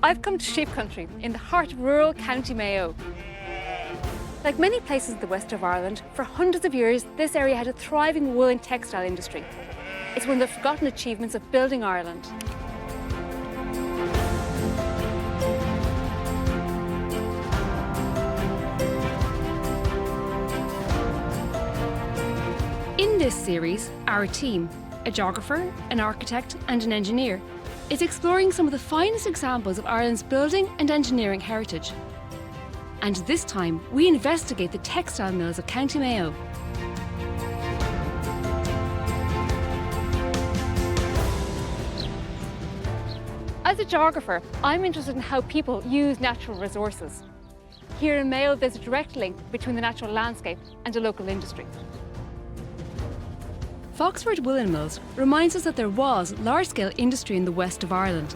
I've come to sheep country in the heart of rural County Mayo. Like many places in the west of Ireland, for hundreds of years this area had a thriving wool and textile industry. It's one of the forgotten achievements of building Ireland. In this series, our team, a geographer, an architect and an engineer, is exploring some of the finest examples of Ireland's building and engineering heritage. And this time, we investigate the textile mills of County Mayo. As a geographer, I'm interested in how people use natural resources. Here in Mayo, there's a direct link between the natural landscape and a local industry. Foxford Woollen Mills reminds us that there was large-scale industry in the west of Ireland.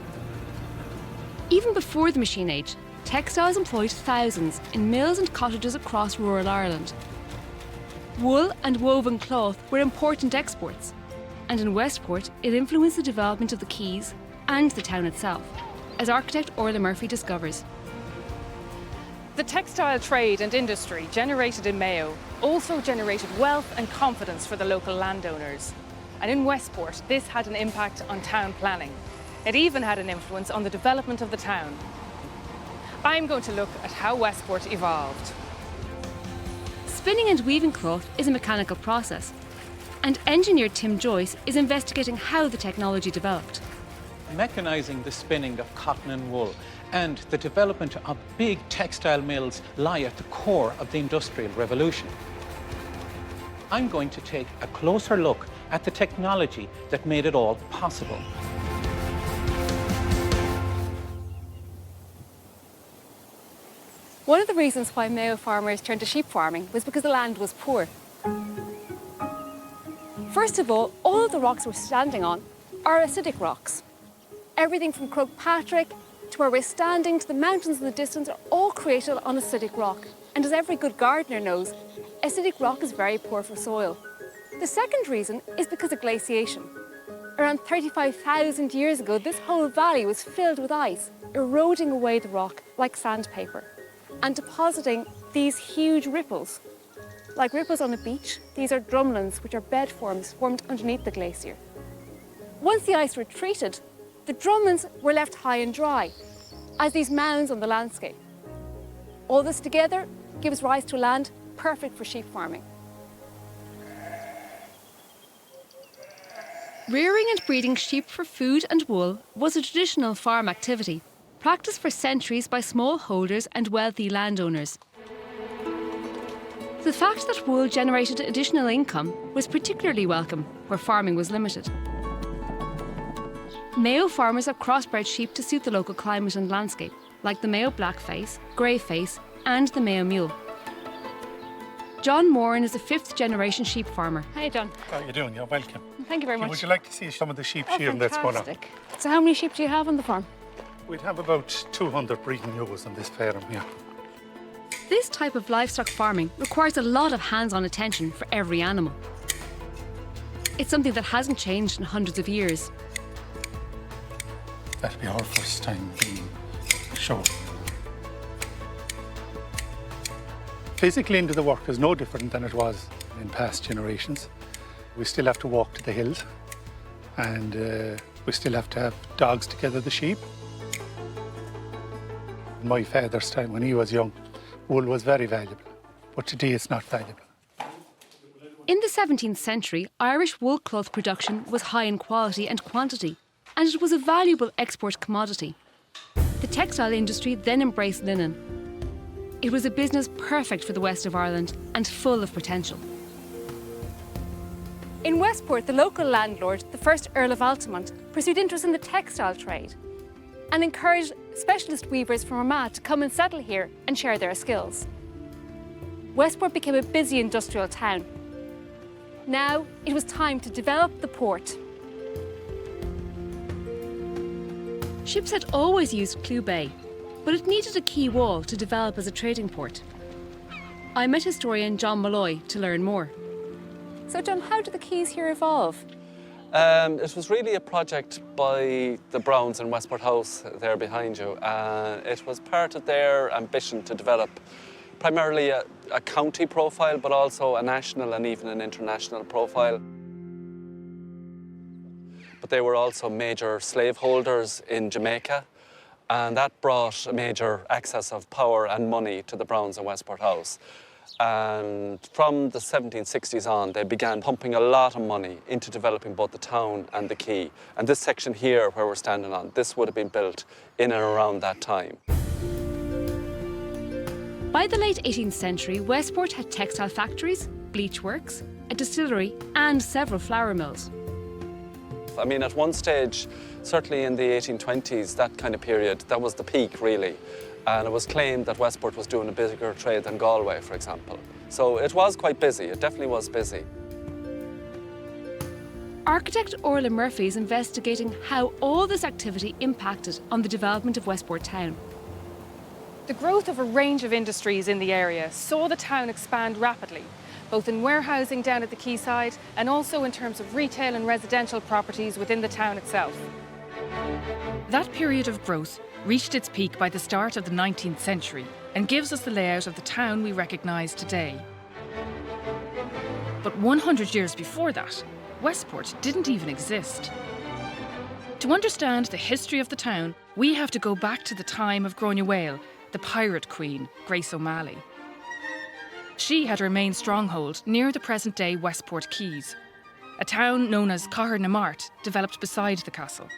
Even before the machine age, textiles employed thousands in mills and cottages across rural Ireland. Wool and woven cloth were important exports, and in Westport it influenced the development of the quays and the town itself, as architect Orla Murphy discovers. The textile trade and industry generated in Mayo also generated wealth and confidence for the local landowners. And in Westport, this had an impact on town planning. It even had an influence on the development of the town. I'm going to look at how Westport evolved. Spinning and weaving cloth is a mechanical process, and engineer Tim Joyce is investigating how the technology developed. Mechanising the spinning of cotton and wool and the development of big textile mills lie at the core of the Industrial Revolution. I'm going to take a closer look at the technology that made it all possible. One of the reasons why Mayo farmers turned to sheep farming was because the land was poor. First of all of the rocks we're standing on are acidic rocks. Everything from Croagh to where we're standing to the mountains in the distance are all created on acidic rock. And as every good gardener knows, acidic rock is very poor for soil. The second reason is because of glaciation. Around 35,000 years ago, this whole valley was filled with ice, eroding away the rock like sandpaper and depositing these huge ripples. Like ripples on a beach, these are drumlins, which are bed forms formed underneath the glacier. Once the ice retreated, the drumlins were left high and dry, as these mounds on the landscape. All this together gives rise to a land perfect for sheep farming. Rearing and breeding sheep for food and wool was a traditional farm activity, practiced for centuries by smallholders and wealthy landowners. The fact that wool generated additional income was particularly welcome where farming was limited. Mayo farmers have crossbred sheep to suit the local climate and landscape, like the Mayo Blackface, Greyface and the Mayo Mule. John Moran is a fifth-generation sheep farmer. Hi, John. How are you doing? You're welcome. Thank you very much. Would you like to see some of the sheep shearing that's going on? So how many sheep do you have on the farm? We'd have about 200 breeding ewes on this farm here. This type of livestock farming requires a lot of hands-on attention for every animal. It's something that hasn't changed in hundreds of years. That'll be our first time being shown. Physically into the work is no different than it was in past generations. We still have to walk to the hills and we still have to have dogs to gather the sheep. In my father's time, when he was young, wool was very valuable, but today it's not valuable. In the 17th century, Irish wool cloth production was high in quality and quantity, and it was a valuable export commodity. The textile industry then embraced linen. It was a business perfect for the west of Ireland and full of potential. In Westport, the local landlord, the first Earl of Altamont, pursued interest in the textile trade and encouraged specialist weavers from Armagh to come and settle here and share their skills. Westport became a busy industrial town. Now it was time to develop the port. Ships had always used Clew Bay, but it needed a quay wall to develop as a trading port. I met historian John Malloy to learn more. So John, how did the quays here evolve? It was really a project by the Browns in Westport House there behind you. It was part of their ambition to develop primarily a county profile, but also a national and even an international profile. But they were also major slaveholders in Jamaica, and that brought a major access of power and money to the Browns in Westport House. And from the 1760s on, they began pumping a lot of money into developing both the town and the quay. And this section here, where we're standing on, this would have been built in and around that time. By the late 18th century, Westport had textile factories, bleach works, a distillery and several flour mills. I mean, at one stage, certainly in the 1820s, that kind of period, that was the peak, really. And it was claimed that Westport was doing a bigger trade than Galway, for example. So it was quite busy, it definitely was busy. Architect Orla Murphy is investigating how all this activity impacted on the development of Westport town. The growth of a range of industries in the area saw the town expand rapidly, both in warehousing down at the quayside and also in terms of retail and residential properties within the town itself. That period of growth reached its peak by the start of the 19th century and gives us the layout of the town we recognise today. But 100 years before that, Westport didn't even exist. To understand the history of the town, we have to go back to the time of Gráinne Mhaol, the pirate queen, Grace O'Malley. She had her main stronghold near the present-day Westport Quays, a town known as Cathair na Mart, developed beside the castle.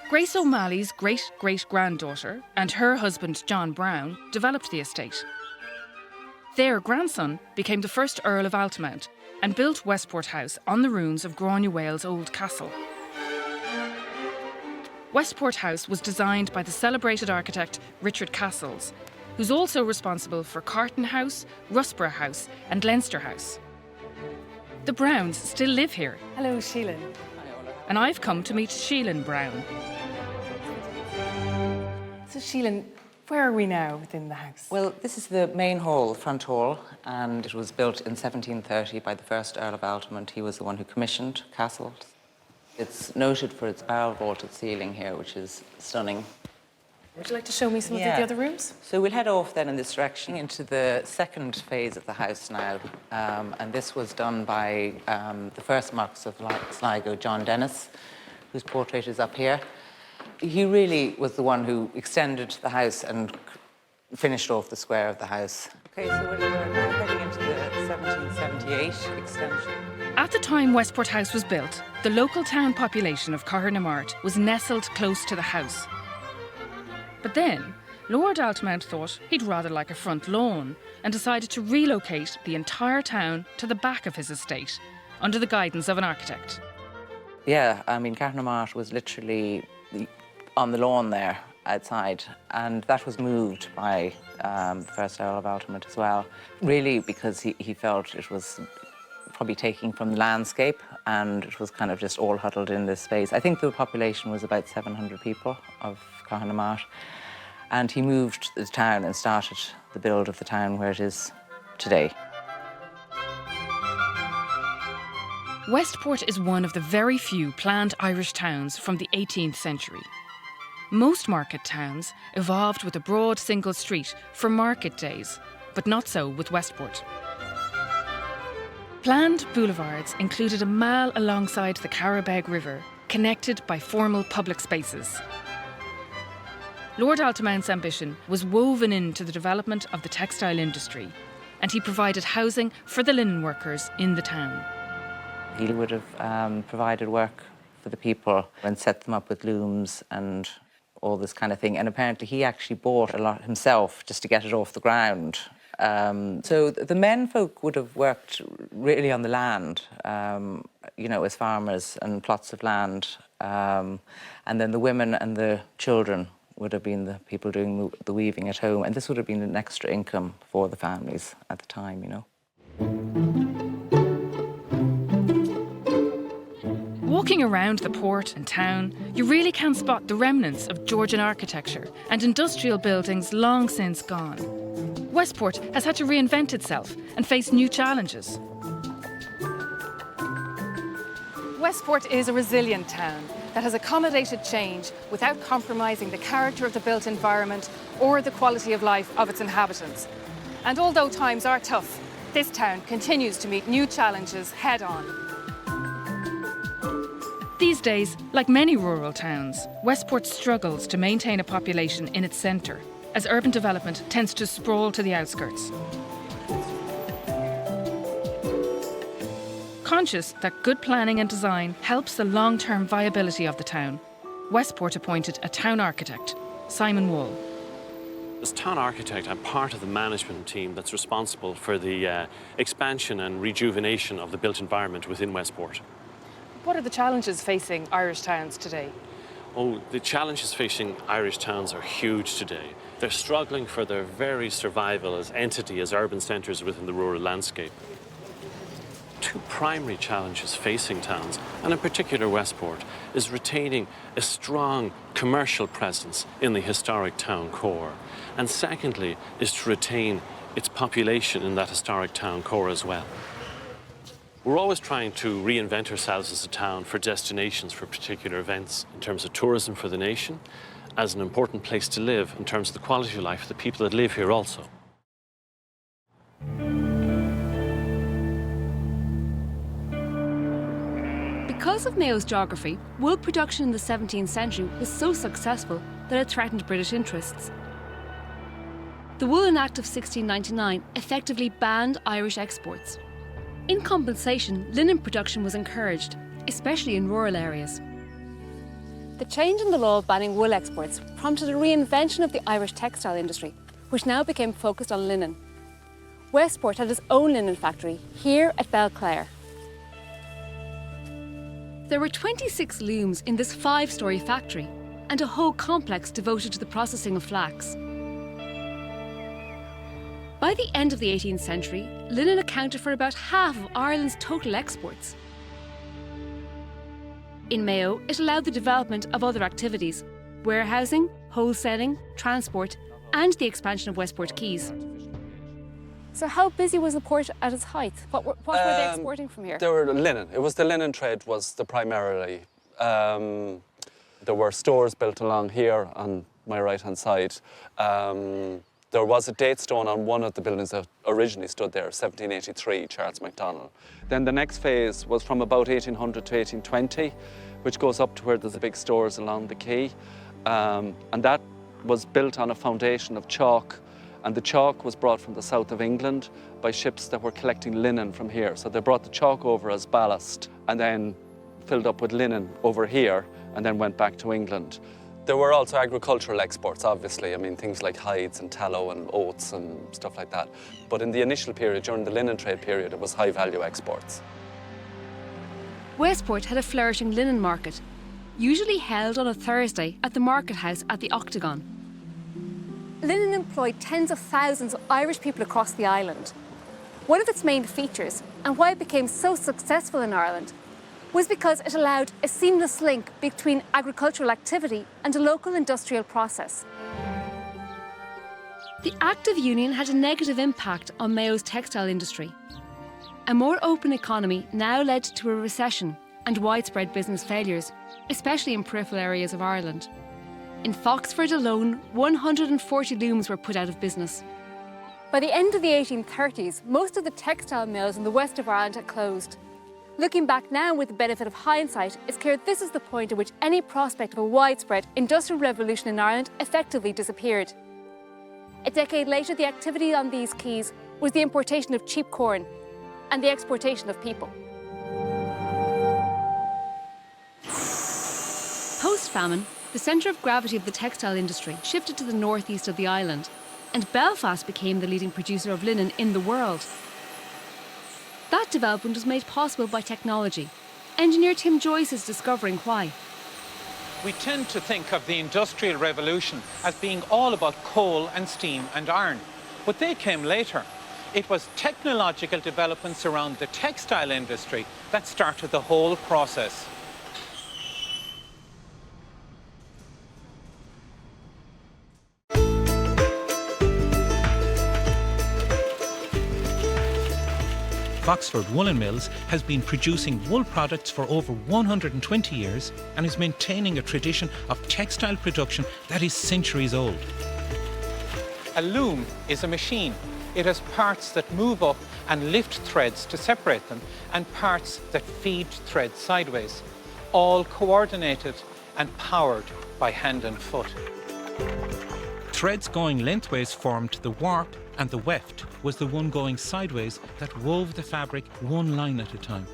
Grace O'Malley's great-great-granddaughter and her husband John Brown developed the estate. Their grandson became the first Earl of Altamount and built Westport House on the ruins of Gráinne Mhaol's old castle. Westport House was designed by the celebrated architect Richard Castles, who's also responsible for Carton House, Rusborough House and Leinster House. The Browns still live here. Hello, Sheelin. And I've come to meet Sheelin Brown. So, Sheelin, where are we now within the house? Well, this is the main hall, front hall, and it was built in 1730 by the first Earl of Altamount. He was the one who commissioned Castles. It's noted for its barrel vaulted ceiling here, which is stunning. Would you like to show me some of the other rooms? So we'll head off then in this direction into the second phase of the house now. And this was done by the first Marquess of Sligo, John Dennis, whose portrait is up here. He really was the one who extended the house and finished off the square of the house. Okay, so we're now heading into the 1778 extension. At the time Westport House was built, the local town population of Cathair na Mart was nestled close to the house. But then, Lord Altamount thought he'd rather like a front lawn and decided to relocate the entire town to the back of his estate, under the guidance of an architect. Yeah, I mean, Cathair na Mart was literally on the lawn there, outside, and that was moved by the first Earl of Altamount as well, really because he felt it was probably taking from the landscape and it was kind of just all huddled in this space. I think the population was about 700 people of Cathair na Mart, and he moved the town and started the build of the town where it is today. Westport is one of the very few planned Irish towns from the 18th century. Most market towns evolved with a broad single street for market days, but not so with Westport. Planned boulevards included a mile alongside the Carabeg River, connected by formal public spaces. Lord Altamount's ambition was woven into the development of the textile industry, and he provided housing for the linen workers in the town. He would have provided work for the people and set them up with looms and all this kind of thing. And apparently he actually bought a lot himself just to get it off the ground. So the men folk would have worked really on the land, you know, as farmers and plots of land. And then the women and the children would have been the people doing the weaving at home. And this would have been an extra income for the families at the time, you know. Walking around the port and town, you really can spot the remnants of Georgian architecture and industrial buildings long since gone. Westport has had to reinvent itself and face new challenges. Westport is a resilient town that has accommodated change without compromising the character of the built environment or the quality of life of its inhabitants. And although times are tough, this town continues to meet new challenges head-on. These days, like many rural towns, Westport struggles to maintain a population in its centre, as urban development tends to sprawl to the outskirts. Conscious that good planning and design helps the long-term viability of the town, Westport appointed a town architect, Simon Wool. As town architect, I'm part of the management team that's responsible for the expansion and rejuvenation of the built environment within Westport. What are the challenges facing Irish towns today? Oh, the challenges facing Irish towns are huge today. They're struggling for their very survival as entity, as urban centres within the rural landscape. Two primary challenges facing towns, and in particular Westport, is retaining a strong commercial presence in the historic town core. And secondly, is to retain its population in that historic town core as well. We're always trying to reinvent ourselves as a town for destinations for particular events, in terms of tourism for the nation, as an important place to live in terms of the quality of life of the people that live here also. Because of Mayo's geography, wool production in the 17th century was so successful that it threatened British interests. The Woolen Act of 1699 effectively banned Irish exports. In compensation, linen production was encouraged, especially in rural areas. The change in the law banning wool exports prompted a reinvention of the Irish textile industry, which now became focused on linen. Westport had its own linen factory here at Belclare. There were 26 looms in this 5-storey factory and a whole complex devoted to the processing of flax. By the end of the 18th century, linen accounted for about half of Ireland's total exports. In Mayo, it allowed the development of other activities: warehousing, wholesaling, transport, and the expansion of Westport Quays. So how busy was the port at its height? What were they exporting from here? There were linen. It was the linen trade was the primarily. There were stores built along here on my right-hand side. There was a date stone on one of the buildings that originally stood there, 1783, Charles MacDonald. Then the next phase was from about 1800 to 1820, which goes up to where there's the big stores along the quay. And that was built on a foundation of chalk. And the chalk was brought from the south of England by ships that were collecting linen from here. So they brought the chalk over as ballast and then filled up with linen over here and then went back to England. There were also agricultural exports, obviously. I mean, things like hides and tallow and oats and stuff like that. But in the initial period, during the linen trade period, it was high-value exports. Westport had a flourishing linen market, usually held on a Thursday at the market house at the Octagon. Linen employed tens of thousands of Irish people across the island. One of its main features, and why it became so successful in Ireland, was because it allowed a seamless link between agricultural activity and a local industrial process. The Act of Union had a negative impact on Mayo's textile industry. A more open economy now led to a recession and widespread business failures, especially in peripheral areas of Ireland. In Foxford alone, 140 looms were put out of business. By the end of the 1830s, most of the textile mills in the west of Ireland had closed. Looking back now with the benefit of hindsight, it's clear this is the point at which any prospect of a widespread industrial revolution in Ireland effectively disappeared. A decade later, the activity on these quays was the importation of cheap corn and the exportation of people. Post-famine, the centre of gravity of the textile industry shifted to the northeast of the island, and Belfast became the leading producer of linen in the world. That development was made possible by technology. Engineer Tim Joyce is discovering why. We tend to think of the Industrial Revolution as being all about coal and steam and iron, but they came later. It was technological developments around the textile industry that started the whole process. Foxford Woollen Mills has been producing wool products for over 120 years and is maintaining a tradition of textile production that is centuries old. A loom is a machine. It has parts that move up and lift threads to separate them and parts that feed threads sideways, all coordinated and powered by hand and foot. Threads going lengthways formed the warp, and the weft was the one going sideways that wove the fabric one line at a time.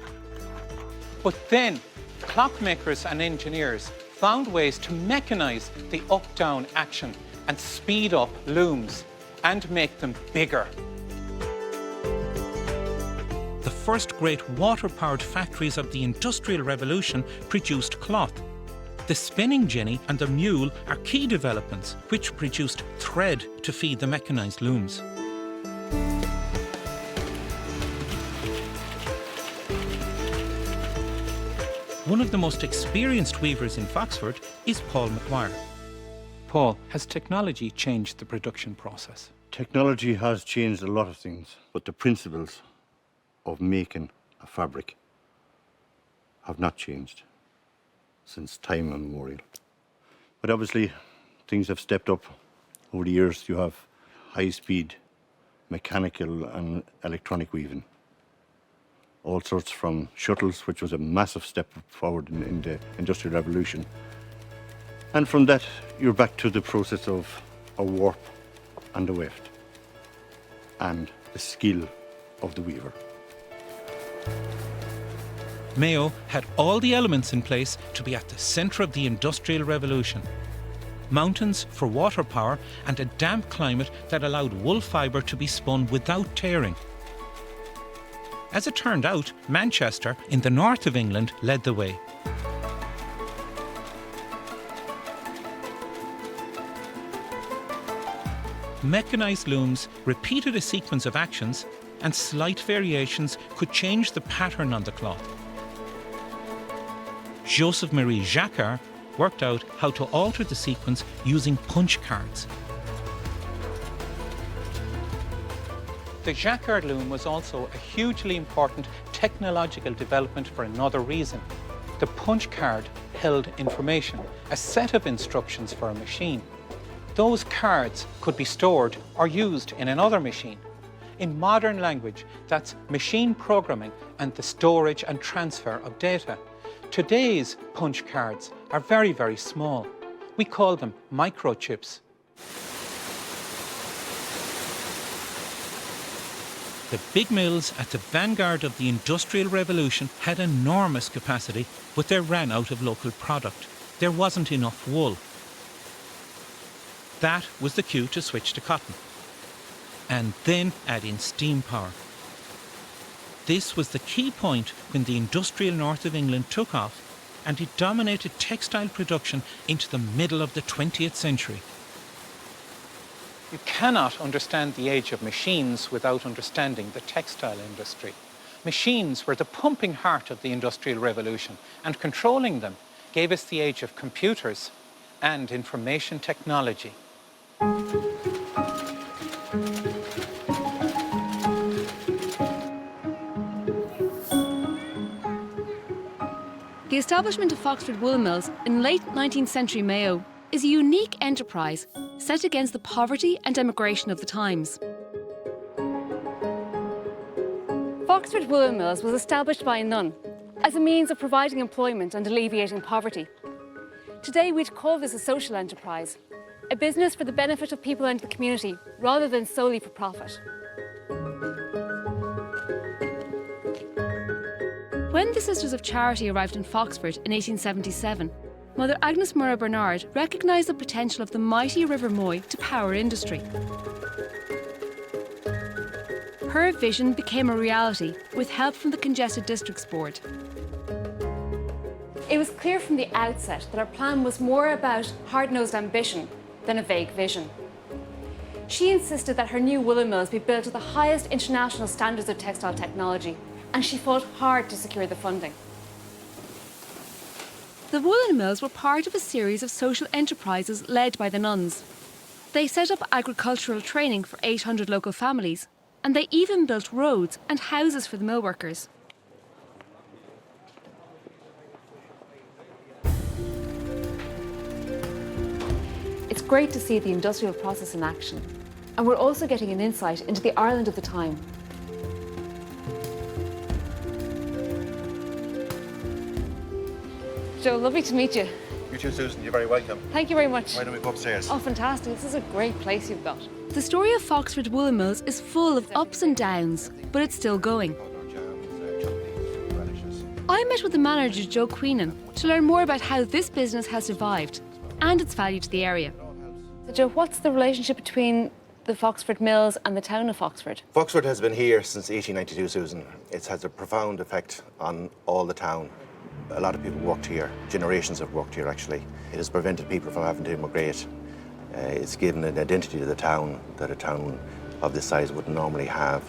But then clockmakers and engineers found ways to mechanise the up-down action and speed up looms and make them bigger. The first great water-powered factories of the Industrial Revolution produced cloth. The spinning jenny and the mule are key developments which produced thread to feed the mechanised looms. One of the most experienced weavers in Foxford is Paul McGuire. Paul, has technology changed the production process? Technology has changed a lot of things, but the principles of making a fabric have not changed since time immemorial. But obviously, things have stepped up over the years. You have high-speed mechanical and electronic weaving. All sorts from shuttles, which was a massive step forward in the Industrial Revolution. And from that, you're back to the process of a warp and a weft, and the skill of the weaver. Mayo had all the elements in place to be at the centre of the Industrial Revolution. Mountains for water power and a damp climate that allowed wool fibre to be spun without tearing. As it turned out, Manchester, in the north of England, led the way. Mechanised looms repeated a sequence of actions, and slight variations could change the pattern on the cloth. Joseph-Marie Jacquard worked out how to alter the sequence using punch cards. The Jacquard loom was also a hugely important technological development for another reason. The punch card held information, a set of instructions for a machine. Those cards could be stored or used in another machine. In modern language, that's machine programming and the storage and transfer of data. Today's punch cards are very, very small. We call them microchips. The big mills at the vanguard of the Industrial Revolution had enormous capacity, but they ran out of local product. There wasn't enough wool. That was the cue to switch to cotton. And then add in steam power. This was the key point when the industrial north of England took off, and it dominated textile production into the middle of the 20th century. You cannot understand the age of machines without understanding the textile industry. Machines were the pumping heart of the Industrial Revolution, and controlling them gave us the age of computers and information technology. The establishment of Foxford Woollen Mills in late 19th century Mayo is a unique enterprise set against the poverty and emigration of the times. Foxford Woollen Mills was established by a nun as a means of providing employment and alleviating poverty. Today we'd call this a social enterprise, a business for the benefit of people and the community rather than solely for profit. When the Sisters of Charity arrived in Foxford in 1877, Mother Agnes Murrah Bernard recognised the potential of the mighty River Moy to power industry. Her vision became a reality with help from the Congested Districts Board. It was clear from the outset that our plan was more about hard-nosed ambition than a vague vision. She insisted that her new woolen mills be built to the highest international standards of textile technology, and she fought hard to secure the funding. The woolen mills were part of a series of social enterprises led by the nuns. They set up agricultural training for 800 local families and they even built roads and houses for the mill workers. It's great to see the industrial process in action, and we're also getting an insight into the Ireland of the time. Joe, lovely to meet you. You too, Susan. You're very welcome. Thank you very much. Why don't we go upstairs? Oh, fantastic. This is a great place you've got. The story of Foxford Woollen Mills is full of ups and downs, but it's still going. I met with the manager, Joe Queenan, to learn more about how this business has survived and its value to the area. So, Joe, what's the relationship between the Foxford Mills and the town of Foxford? Foxford has been here since 1892, Susan. It's had a profound effect on all the town. A lot of people worked here. Generations have worked here, actually. It has prevented people from having to immigrate. It's given an identity to the town that a town of this size wouldn't normally have.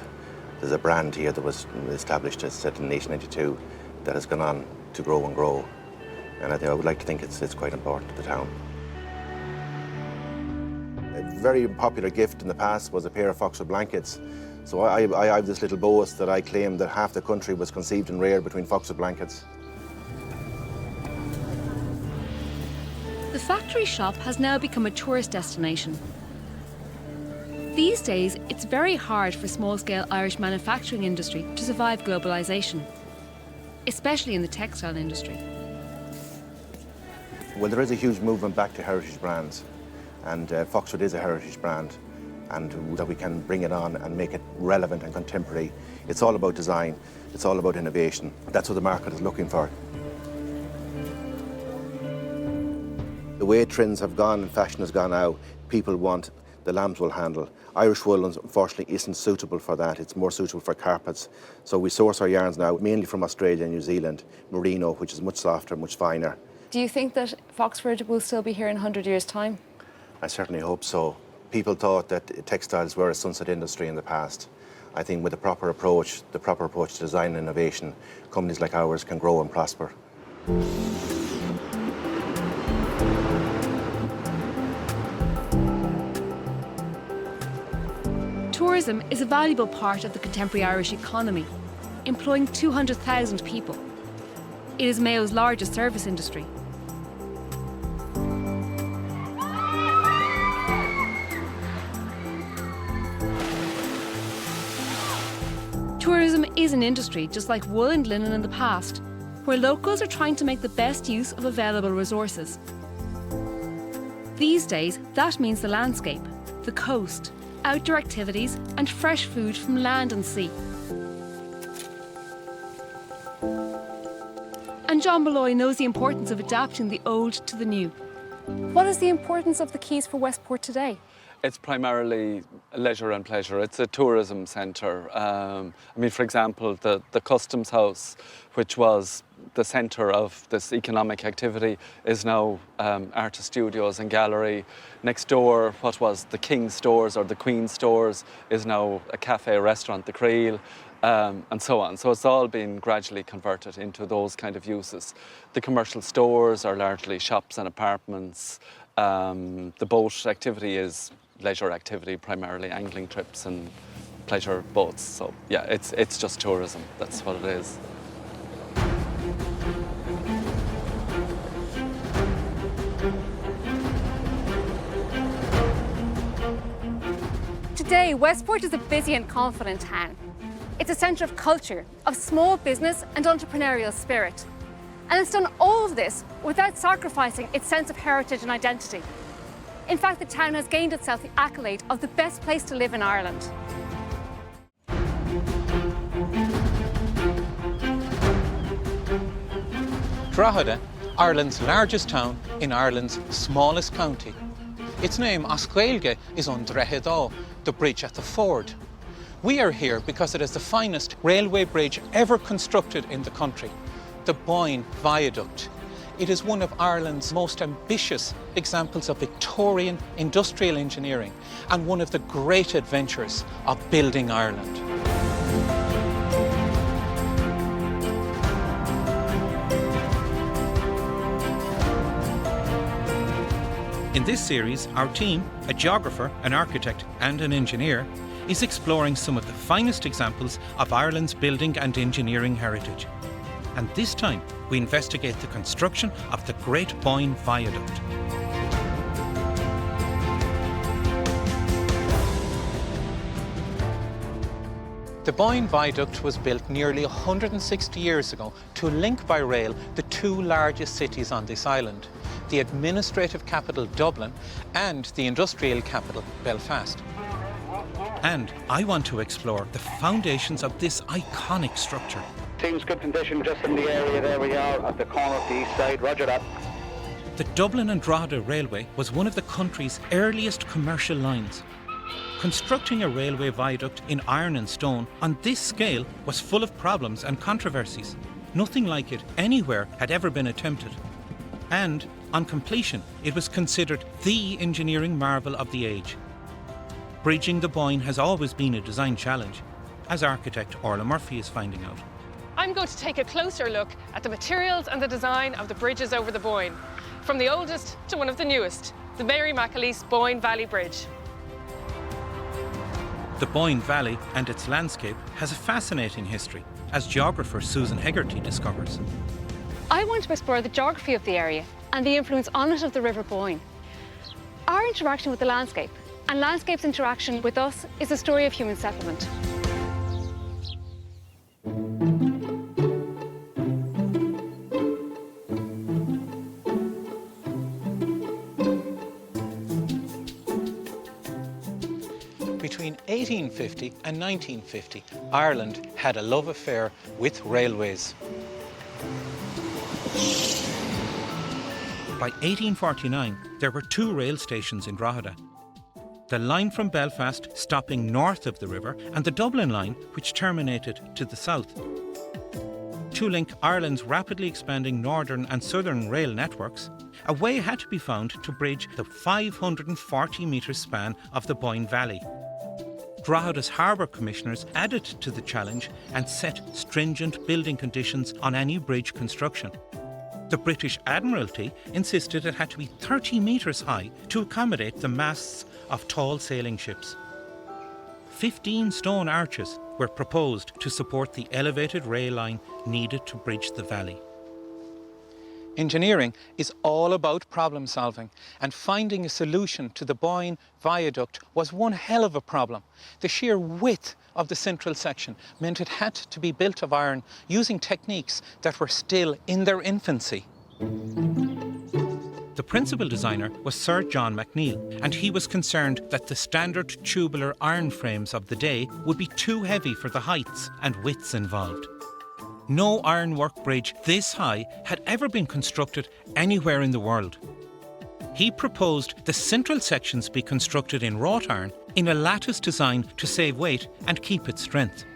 There's a brand here that was established, as said, in 1892, that has gone on to grow and grow. And I would like to think it's quite important to the town. A very popular gift in the past was a pair of Foxford blankets. So I have this little boast that I claim that half the country was conceived and reared between Foxford blankets. The factory shop has now become a tourist destination. These days, it's very hard for small-scale Irish manufacturing industry to survive globalisation, especially in the textile industry. Well, there is a huge movement back to heritage brands, and Foxford is a heritage brand, and that we can bring it on and make it relevant and contemporary. It's all about design, it's all about innovation. That's what the market is looking for. The way trends have gone and fashion has gone now, people want the lamb's wool handle. Irish wool, unfortunately, isn't suitable for that. It's more suitable for carpets. So we source our yarns now mainly from Australia and New Zealand, merino, which is much softer, much finer. Do you think that Foxford will still be here in 100 years' time? I certainly hope so. People thought that textiles were a sunset industry in the past. I think with the proper approach to design and innovation, companies like ours can grow and prosper. Tourism is a valuable part of the contemporary Irish economy, employing 200,000 people. It is Mayo's largest service industry. Tourism is an industry just like wool and linen in the past, where locals are trying to make the best use of available resources. These days, that means the landscape, the coast, outdoor activities and fresh food from land and sea. And John Malloy knows the importance of adapting the old to the new. What is the importance of the quays for Westport today? It's primarily leisure and pleasure. It's a tourism centre. I mean, for example, the Customs House, which was the centre of this economic activity, is now artist studios and gallery. Next door, what was the King's Stores or the Queen's Stores is now a cafe, restaurant, the Creel, and so on. So it's all been gradually converted into those kind of uses. The commercial stores are largely shops and apartments. The boat activity is leisure activity, primarily angling trips and pleasure boats. So yeah, it's just tourism. That's what it is. Today, Westport is a busy and confident town. It's a centre of culture, of small business and entrepreneurial spirit. And it's done all of this without sacrificing its sense of heritage and identity. In fact, the town has gained itself the accolade of the best place to live in Ireland. Drogheda, Ireland's largest town in Ireland's smallest county. Its name, Oscailge, is on Drogheda, the bridge at the ford. We are here because it is the finest railway bridge ever constructed in the country, the Bo Viaduct. It is one of Ireland's most ambitious examples of Victorian industrial engineering and one of the great adventures of building Ireland. In this series, our team, a geographer, an architect and an engineer, is exploring some of the finest examples of Ireland's building and engineering heritage. And this time, we investigate the construction of the Great Boyne Viaduct. The Boyne Viaduct was built nearly 160 years ago to link by rail the two largest cities on this island, the administrative capital Dublin and the industrial capital Belfast. And I want to explore the foundations of this iconic structure. Seems good condition just in the area there we are at the corner of the east side, roger that. The Dublin and Drogheda Railway was one of the country's earliest commercial lines. Constructing a railway viaduct in iron and stone on this scale was full of problems and controversies. Nothing like it anywhere had ever been attempted. And, on completion, it was considered the engineering marvel of the age. Bridging the Boyne has always been a design challenge, as architect Orla Murphy is finding out. I'm going to take a closer look at the materials and the design of the bridges over the Boyne, from the oldest to one of the newest, the Mary McAleese Boyne Valley Bridge. The Boyne Valley and its landscape has a fascinating history, as geographer Susan Hegarty discovers. I want to explore the geography of the area and the influence on it of the River Boyne. Our interaction with the landscape and landscape's interaction with us is a story of human settlement. Between 1850 and 1950, Ireland had a love affair with railways. By 1849, there were 2 rail stations in Drogheda. The line from Belfast stopping north of the river and the Dublin line, which terminated to the south. To link Ireland's rapidly expanding northern and southern rail networks, a way had to be found to bridge the 540-metre span of the Boyne Valley. Drogheda's harbour commissioners added to the challenge and set stringent building conditions on any bridge construction. The British Admiralty insisted it had to be 30 metres high to accommodate the masts of tall sailing ships. 15 stone arches were proposed to support the elevated rail line needed to bridge the valley. Engineering is all about problem solving, and finding a solution to the Boyne Viaduct was one hell of a problem. The sheer width of the central section meant it had to be built of iron using techniques that were still in their infancy. The principal designer was Sir John McNeill, and he was concerned that the standard tubular iron frames of the day would be too heavy for the heights and widths involved. No ironwork bridge this high had ever been constructed anywhere in the world. He proposed the central sections be constructed in wrought iron in a lattice design to save weight and keep its strength.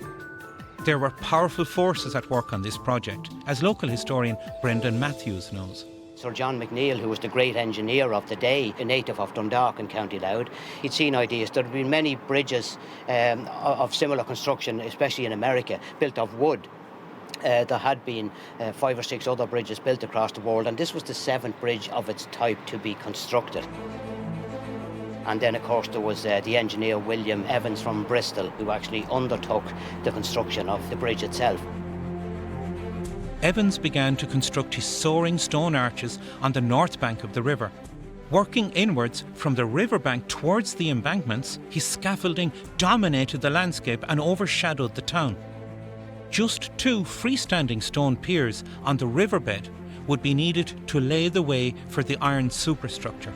There were powerful forces at work on this project, as local historian Brendan Matthews knows. Sir John McNeill, who was the great engineer of the day, a native of Dundalk in County Louth, he'd seen ideas. There had been many bridges of similar construction, especially in America, built of wood. There had been 5 or 6 other bridges built across the world, and this was the 7th bridge of its type to be constructed. And then, of course, there was the engineer William Evans from Bristol, who actually undertook the construction of the bridge itself. Evans began to construct his soaring stone arches on the north bank of the river. Working inwards from the riverbank towards the embankments, his scaffolding dominated the landscape and overshadowed the town. Just 2 freestanding stone piers on the riverbed would be needed to lay the way for the iron superstructure.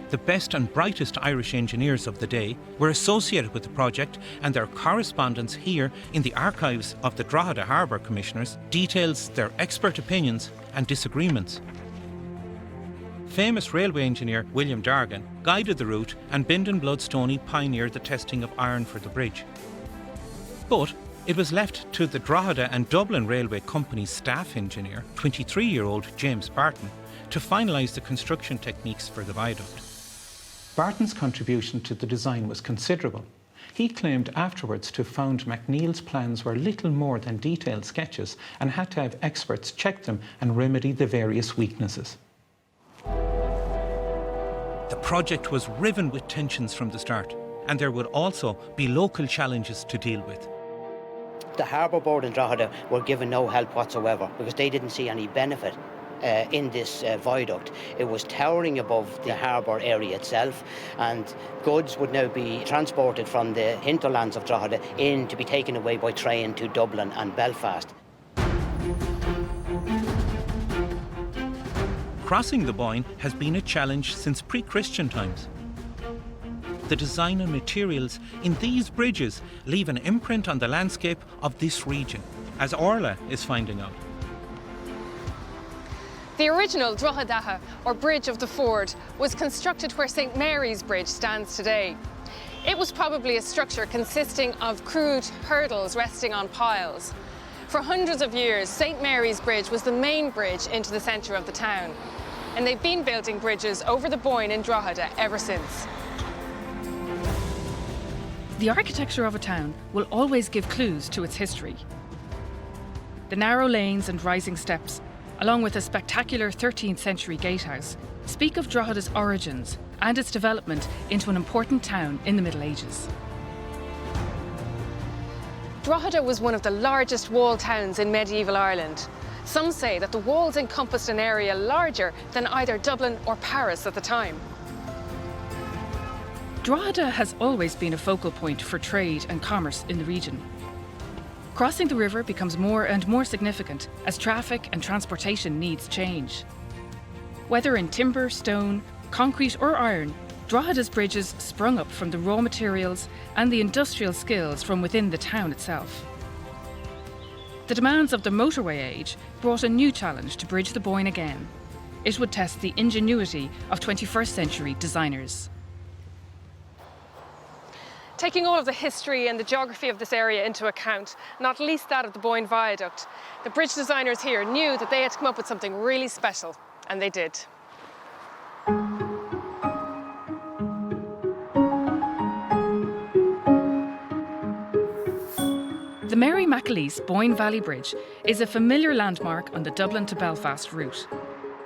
The best and brightest Irish engineers of the day were associated with the project, and their correspondence here in the archives of the Drogheda Harbour Commissioners details their expert opinions and disagreements. Famous railway engineer William Dargan guided the route, and Bindon Bloodstone pioneered the testing of iron for the bridge. But it was left to the Drogheda and Dublin Railway Company's staff engineer, 23-year-old James Barton, to finalise the construction techniques for the viaduct. Barton's contribution to the design was considerable. He claimed afterwards to have found McNeill's plans were little more than detailed sketches and had to have experts check them and remedy the various weaknesses. The project was riven with tensions from the start. and there would also be local challenges to deal with. The Harbour Board in Drogheda were given no help whatsoever because they didn't see any benefit in this viaduct. It was towering above the harbour area itself, and goods would now be transported from the hinterlands of Drogheda in to be taken away by train to Dublin and Belfast. Crossing the Boyne has been a challenge since pre-Christian times. The design and materials in these bridges leave an imprint on the landscape of this region, as Orla is finding out. The original Drogheda, or Bridge of the Ford, was constructed where St Mary's Bridge stands today. It was probably a structure consisting of crude hurdles resting on piles. For hundreds of years, St Mary's Bridge was the main bridge into the centre of the town, and they've been building bridges over the Boyne in Drogheda ever since. The architecture of a town will always give clues to its history. The narrow lanes and rising steps, along with a spectacular 13th century gatehouse, speak of Drogheda's origins and its development into an important town in the Middle Ages. Drogheda was one of the largest walled towns in medieval Ireland. Some say that the walls encompassed an area larger than either Dublin or Paris at the time. Drogheda has always been a focal point for trade and commerce in the region. Crossing the river becomes more and more significant as traffic and transportation needs change. Whether in timber, stone, concrete or iron, Drogheda's bridges sprung up from the raw materials and the industrial skills from within the town itself. The demands of the motorway age brought a new challenge to bridge the Boyne again. It would test the ingenuity of 21st century designers. Taking all of the history and the geography of this area into account, not least that of the Boyne Viaduct, the bridge designers here knew that they had to come up with something really special, and they did. The Mary McAleese Boyne Valley Bridge is a familiar landmark on the Dublin to Belfast route.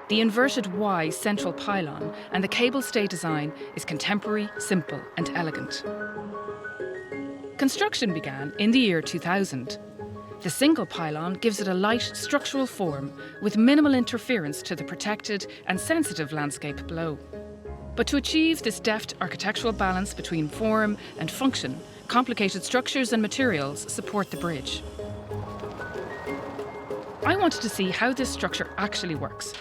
The inverted Y central pylon and the cable stay design is contemporary, simple and elegant. Construction began in the year 2000. The single pylon gives it a light structural form with minimal interference to the protected and sensitive landscape below. But to achieve this deft architectural balance between form and function, complicated structures and materials support the bridge. I wanted to see how this structure actually works.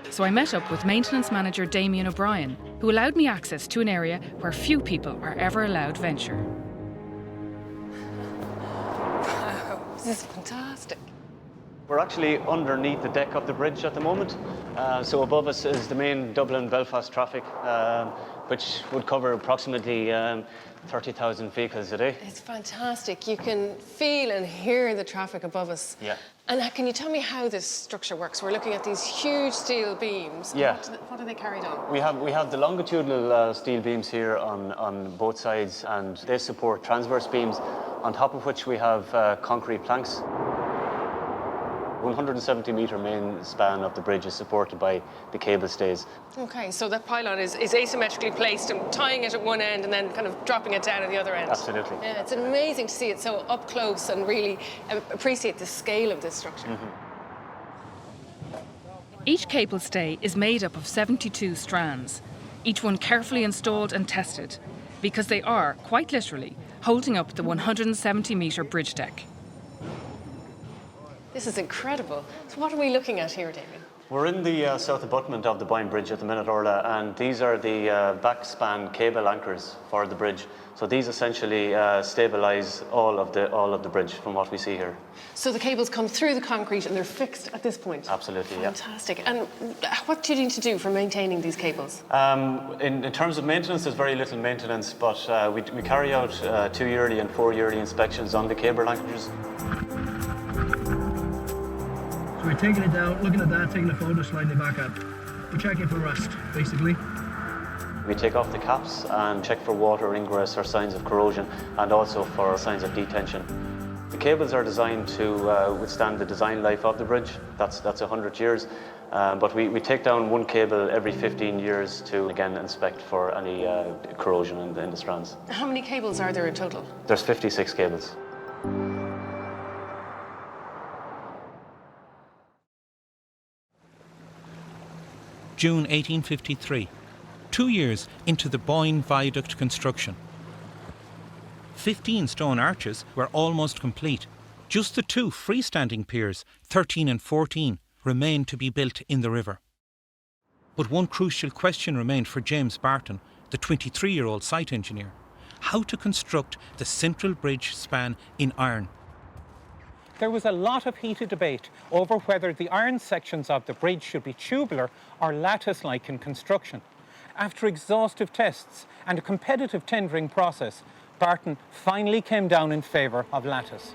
So I met up with maintenance manager Damien O'Brien, who allowed me access to an area where few people are ever allowed venture. Wow, this is fantastic. We're actually underneath the deck of the bridge at the moment. So above us is the main Dublin-Belfast traffic, which would cover approximately 30,000 vehicles a day. It's fantastic. You can feel and hear the traffic above us. Yeah. And can you tell me how this structure works? We're looking at these huge steel beams. Yeah. What are they carried on? We have the longitudinal steel beams here on both sides, and they support transverse beams, on top of which we have concrete planks. 170-metre main span of the bridge is supported by the cable stays. Okay, so that pylon is asymmetrically placed and tying it at one end and then kind of dropping it down at the other end. Absolutely. Yeah, it's amazing to see it so up close and really appreciate the scale of this structure. Mm-hmm. Each cable stay is made up of 72 strands, each one carefully installed and tested, because they are, quite literally, holding up the 170-metre bridge deck. This is incredible. So what are we looking at here, Damien? We're in the south abutment of the Boyne Bridge at the minute, Orla, and these are the backspan cable anchors for the bridge. So these essentially stabilise all of the bridge from what we see here. So the cables come through the concrete and they're fixed at this point? Absolutely, Fantastic. Yeah. And what do you need to do for maintaining these cables? In terms of maintenance, there's very little maintenance, but we carry out 2 yearly and 4 yearly inspections on the cable anchors. So we're taking it down, looking at that, taking a photo, sliding it back up. We're checking for rust, basically. We take off the caps and check for water ingress or signs of corrosion, and also for signs of detention. The cables are designed to withstand the design life of the bridge. That's 100 years. But we take down one cable every 15 years to, again, inspect for any corrosion in the strands. How many cables are there in total? There's 56 cables. June 1853, 2 years into the Boyne Viaduct construction. 15 stone arches were almost complete. Just the 2 freestanding piers, 13 and 14, remained to be built in the river. But one crucial question remained for James Barton, the 23-year-old site engineer: how to construct the central bridge span in iron. There was a lot of heated debate over whether the iron sections of the bridge should be tubular or lattice-like in construction. After exhaustive tests and a competitive tendering process, Barton finally came down in favour of lattice.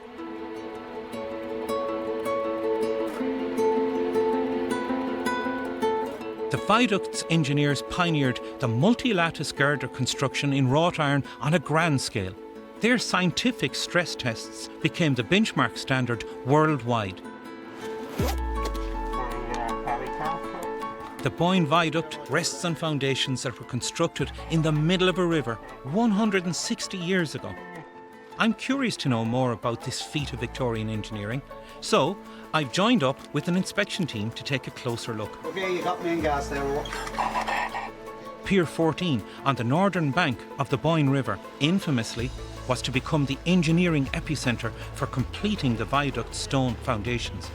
The viaduct's engineers pioneered the multi-lattice girder construction in wrought iron on a grand scale. Their scientific stress tests became the benchmark standard worldwide. The Boyne Viaduct rests on foundations that were constructed in the middle of a river 160 years ago. I'm curious to know more about this feat of Victorian engineering, so I've joined up with an inspection team to take a closer look. Okay, you got main gas there. Pier 14 on the northern bank of the Boyne River infamously was to become the engineering epicentre for completing the viaduct's stone foundations.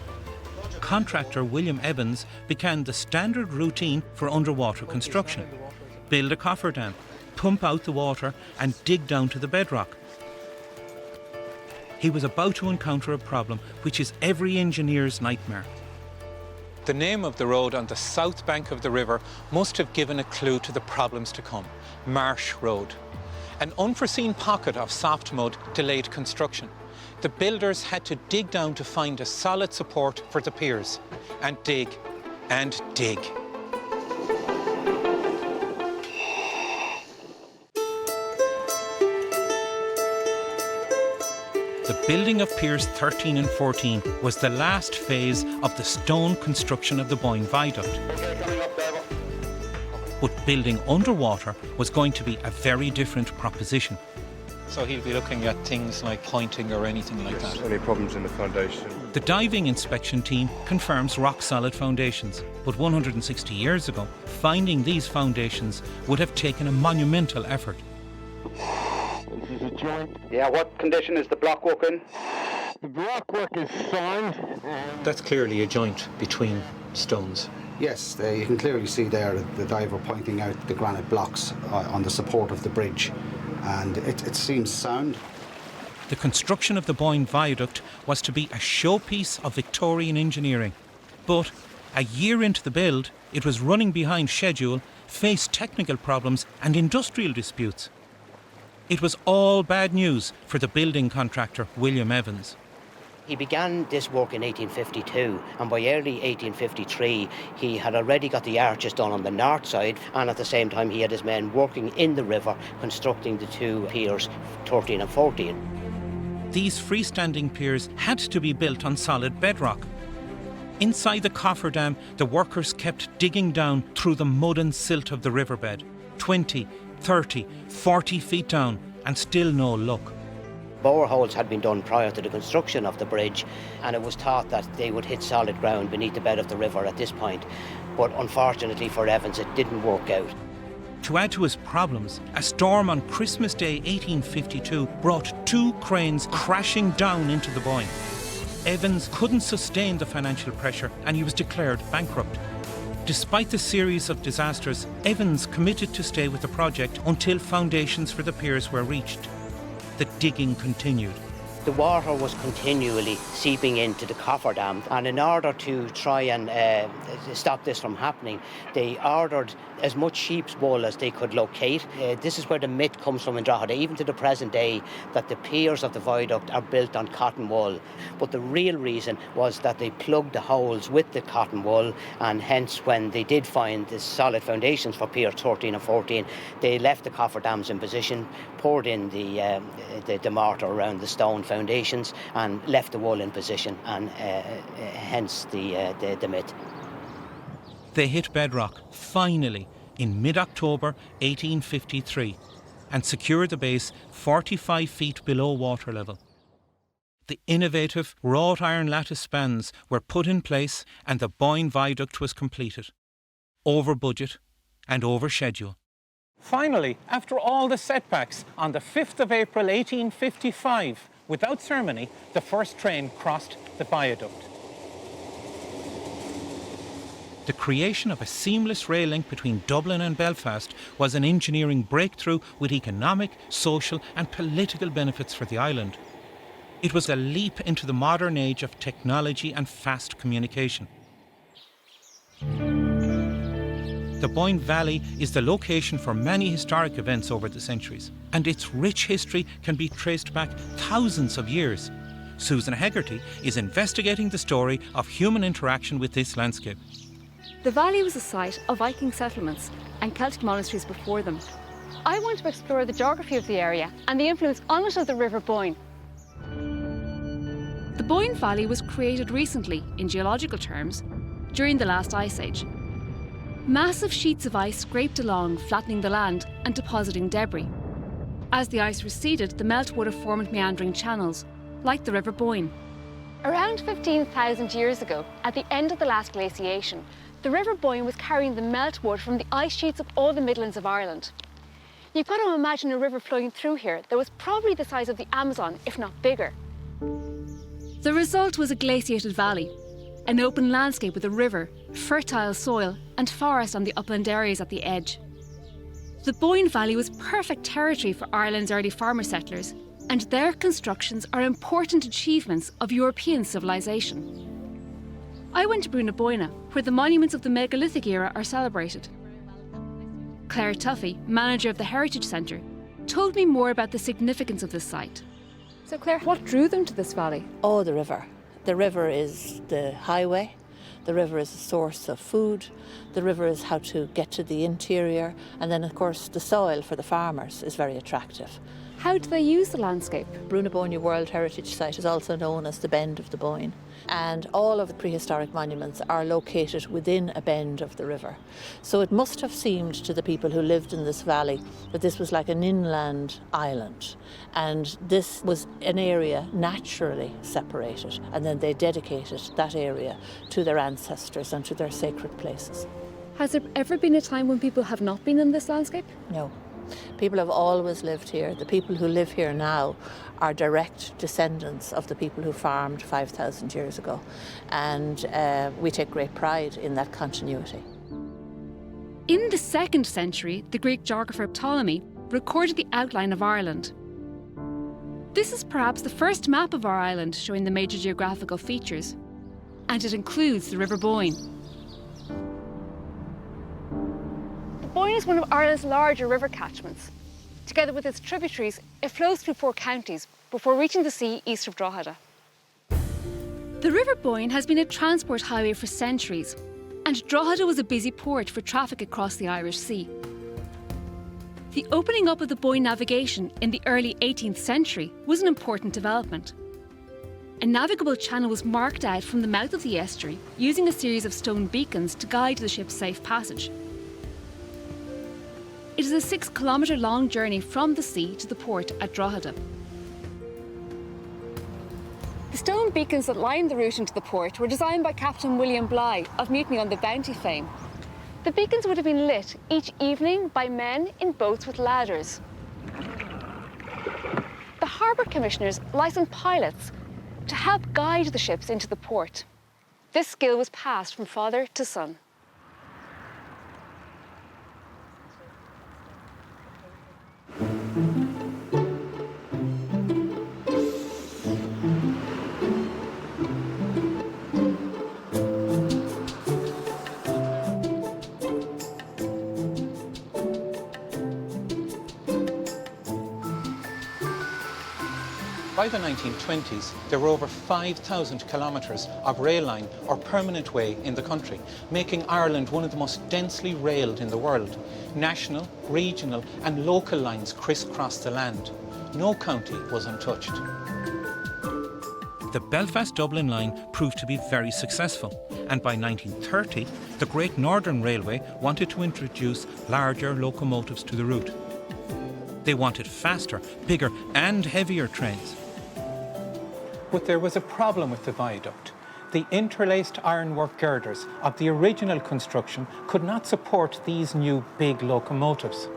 Contractor William Evans began the standard routine for underwater construction: build a cofferdam, pump out the water and dig down to the bedrock. He was about to encounter a problem which is every engineer's nightmare. The name of the road on the south bank of the river must have given a clue to the problems to come: Marsh Road. An unforeseen pocket of soft mud delayed construction. The builders had to dig down to find a solid support for the piers, and dig and dig. The building of Piers 13 and 14 was the last phase of the stone construction of the Boyne Viaduct. But building underwater was going to be a very different proposition. So he'll be looking at things like pointing or anything like that? Any problems in the foundation? The diving inspection team confirms rock-solid foundations. But 160 years ago, finding these foundations would have taken a monumental effort. This is a joint. Yeah, what condition is the blockwork in? The blockwork is fine. That's clearly a joint between stones. Yes, you can clearly see there the diver pointing out the granite blocks on the support of the bridge, and it seems sound. The construction of the Boyne Viaduct was to be a showpiece of Victorian engineering. But a year into the build, it was running behind schedule, faced technical problems and industrial disputes. It was all bad news for the building contractor William Evans. He began this work in 1852, and by early 1853 he had already got the arches done on the north side, and at the same time he had his men working in the river constructing the 2 piers 13 and 14. These freestanding piers had to be built on solid bedrock. Inside the cofferdam, the workers kept digging down through the mud and silt of the riverbed, 20, 30, 40 feet down, and still no luck. Boreholes had been done prior to the construction of the bridge, and it was thought that they would hit solid ground beneath the bed of the river at this point. But unfortunately for Evans, it didn't work out. To add to his problems, a storm on Christmas Day 1852 brought 2 cranes crashing down into the Boyne. Evans couldn't sustain the financial pressure and he was declared bankrupt. Despite the series of disasters, Evans committed to stay with the project until foundations for the piers were reached. The digging continued. The water was continually seeping into the cofferdam, and in order to try and stop this from happening, they ordered as much sheep's wool as they could locate. This is where the myth comes from in Drogheda, even to the present day, that the piers of the viaduct are built on cotton wool. But the real reason was that they plugged the holes with the cotton wool, and hence when they did find the solid foundations for piers 13 and 14, they left the cofferdams in position, poured in the mortar around the stone foundations and left the wall in position, and hence the myth. They hit bedrock, finally, in mid-October 1853 and secured the base 45 feet below water level. The innovative wrought iron lattice spans were put in place and the Boyne Viaduct was completed, over budget and over schedule. Finally, after all the setbacks, on the 5th of April 1855, without ceremony, the first train crossed the viaduct. The creation of a seamless rail link between Dublin and Belfast was an engineering breakthrough with economic, social and political benefits for the island. It was a leap into the modern age of technology and fast communication. The Boyne Valley is the location for many historic events over the centuries, and its rich history can be traced back thousands of years. Susan Hegarty is investigating the story of human interaction with this landscape. The valley was the site of Viking settlements and Celtic monasteries before them. I want to explore the geography of the area and the influence on it of the River Boyne. The Boyne Valley was created recently, in geological terms, during the last ice age. Massive sheets of ice scraped along, flattening the land and depositing debris. As the ice receded, the melt would have formed meandering channels, like the River Boyne. Around 15,000 years ago, at the end of the last glaciation, the River Boyne was carrying the meltwater from the ice sheets of all the Midlands of Ireland. You've got to imagine a river flowing through here that was probably the size of the Amazon, if not bigger. The result was a glaciated valley, an open landscape with a river, fertile soil and forest on the upland areas at the edge. The Boyne Valley was perfect territory for Ireland's early farmer settlers, and their constructions are important achievements of European civilization. I went to Brúna Boyna, where the monuments of the megalithic era are celebrated. Claire Tuffy, manager of the Heritage Centre, told me more about the significance of this site. So Claire, what drew them to this valley? Oh, the river. The river is the highway. The river is a source of food. The river is how to get to the interior. And then, of course, the soil for the farmers is very attractive. How do they use the landscape? Brúna Boyna World Heritage Site is also known as the Bend of the Boyne. And all of the prehistoric monuments are located within a bend of the river. So it must have seemed to the people who lived in this valley that this was like an inland island. And this was an area naturally separated. And then they dedicated that area to their ancestors and to their sacred places. Has there ever been a time when people have not been in this landscape? No. People have always lived here. The people who live here now are direct descendants of the people who farmed 5,000 years ago. And we take great pride in that continuity. In the 2nd century, the Greek geographer Ptolemy recorded the outline of Ireland. This is perhaps the first map of our island showing the major geographical features, and it includes the River Boyne. The Boyne is one of Ireland's larger river catchments. Together with its tributaries, it flows through 4 counties before reaching the sea east of Drogheda. The River Boyne has been a transport highway for centuries, and Drogheda was a busy port for traffic across the Irish Sea. The opening up of the Boyne navigation in the early 18th century was an important development. A navigable channel was marked out from the mouth of the estuary using a series of stone beacons to guide the ship's safe passage. It is a 6-kilometre long journey from the sea to the port at Drogheda. The stone beacons that line the route into the port were designed by Captain William Bligh of Mutiny on the Bounty fame. The beacons would have been lit each evening by men in boats with ladders. The harbour commissioners licensed pilots to help guide the ships into the port. This skill was passed from father to son. By the 1920s, there were over 5,000 kilometres of rail line or permanent way in the country, making Ireland one of the most densely railed in the world. National, regional and local lines crisscrossed the land. No county was untouched. the Belfast-Dublin line proved to be very successful, and by 1930, the Great Northern Railway wanted to introduce larger locomotives to the route. They wanted faster, bigger and heavier trains. But there was a problem with the viaduct. The interlaced ironwork girders of the original construction could not support these new big locomotives.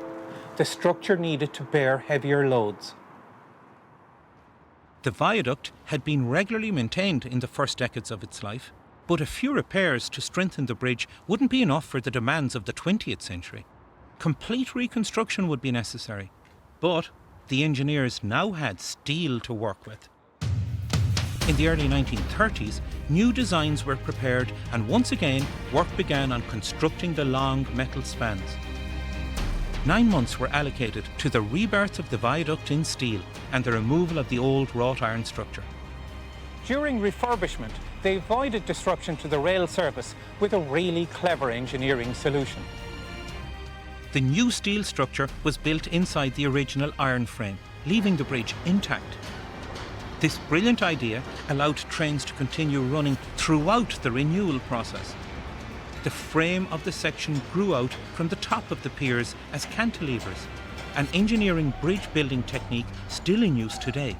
The structure needed to bear heavier loads. The viaduct had been regularly maintained in the first decades of its life, but a few repairs to strengthen the bridge wouldn't be enough for the demands of the 20th century. Complete reconstruction would be necessary, but the engineers now had steel to work with. In the early 1930s, new designs were prepared and once again work began on constructing the long metal spans. 9 months were allocated to the rebirth of the viaduct in steel and the removal of the old wrought iron structure. During refurbishment, they avoided disruption to the rail service with a really clever engineering solution. The new steel structure was built inside the original iron frame, leaving the bridge intact. This brilliant idea allowed trains to continue running throughout the renewal process. The frame of the section grew out from the top of the piers as cantilevers, an engineering bridge building technique still in use today.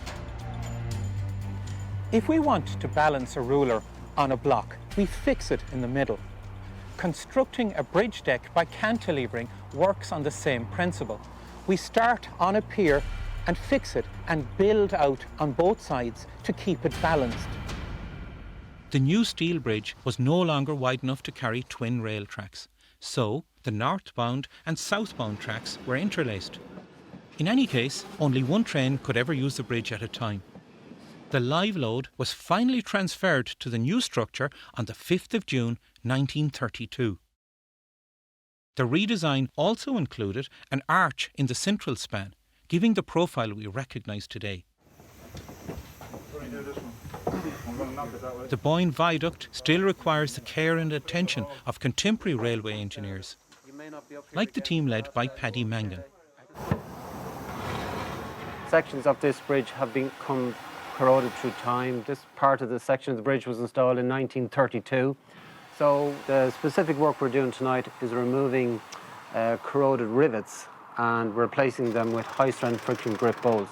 If we want to balance a ruler on a block, we fix it in the middle. Constructing a bridge deck by cantilevering works on the same principle. We start on a pier and fix it and build out on both sides to keep it balanced. The new steel bridge was no longer wide enough to carry twin rail tracks, so the northbound and southbound tracks were interlaced. In any case, only one train could ever use the bridge at a time. The live load was finally transferred to the new structure on the 5th of June 1932. The redesign also included an arch in the central span, giving the profile we recognise today. The Boyne Viaduct still requires the care and attention of contemporary railway engineers, like the team led by Paddy Mangan. Sections of this bridge have become corroded through time. This part of the section of the bridge was installed in 1932. So the specific work we're doing tonight is removing corroded rivets and replacing them with high-strength friction grip bolts.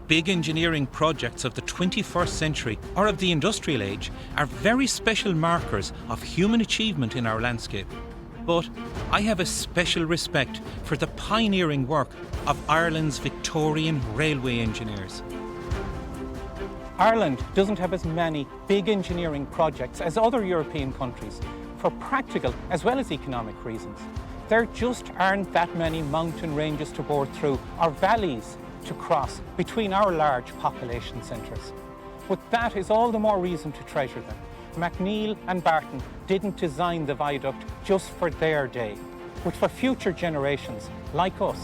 Big engineering projects of the 21st century or of the industrial age are very special markers of human achievement in our landscape. But I have a special respect for the pioneering work of Ireland's Victorian railway engineers. Ireland doesn't have as many big engineering projects as other European countries for practical as well as economic reasons. There just aren't that many mountain ranges to bore through or valleys to cross between our large population centres. But that is all the more reason to treasure them. McNeill and Barton didn't design the viaduct just for their day, but for future generations like us.